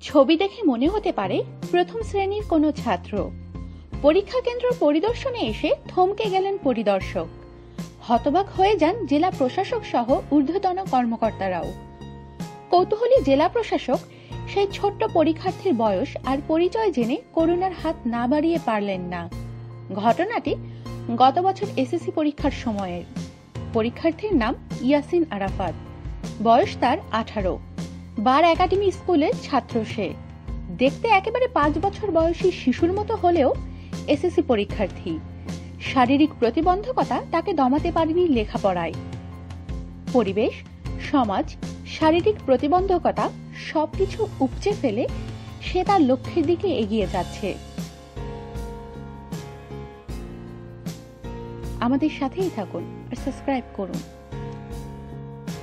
ছবি দেখে মনে হতে পারে প্রথম শ্রেণীর কোনো ছাত্র। পরীক্ষা কেন্দ্র পরিদর্শনে এসে থমকে গেলেন পরিদর্শক। হতবাক হয়ে যান জেলা প্রশাসক সহ ঊর্ধ্বতন কর্মকর্তারাও। কৌতূহলী জেলা প্রশাসক সেই ছোট্ট পরীক্ষার্থীর বয়স আর পরিচয় জেনে করুণার হাত না বাড়িয়ে পারলেন না। ঘটনাটি গত বছর এসএসসি পরীক্ষার সময়ের। পরীক্ষার্থীর নাম ইয়াসিন আরাফাত, বয়স তার 18। বার একাডেমি স্কুলের ছাত্র সে। দেখতে একেবারে 5 বছর বয়সী শিশুর মতো হলেও এসএসসি পরীক্ষার্থী। শারীরিক প্রতিবন্ধকতা তাকে দমাতে পারেনি লেখাপড়ায়। পরিবেশ, সমাজ, শারীরিক প্রতিবন্ধকতা সবকিছু উপচে ফেলে সে তার লক্ষ্যের দিকে এগিয়ে যাচ্ছে। আমাদের সাথেই থাকুন আর সাবস্ক্রাইব করুন।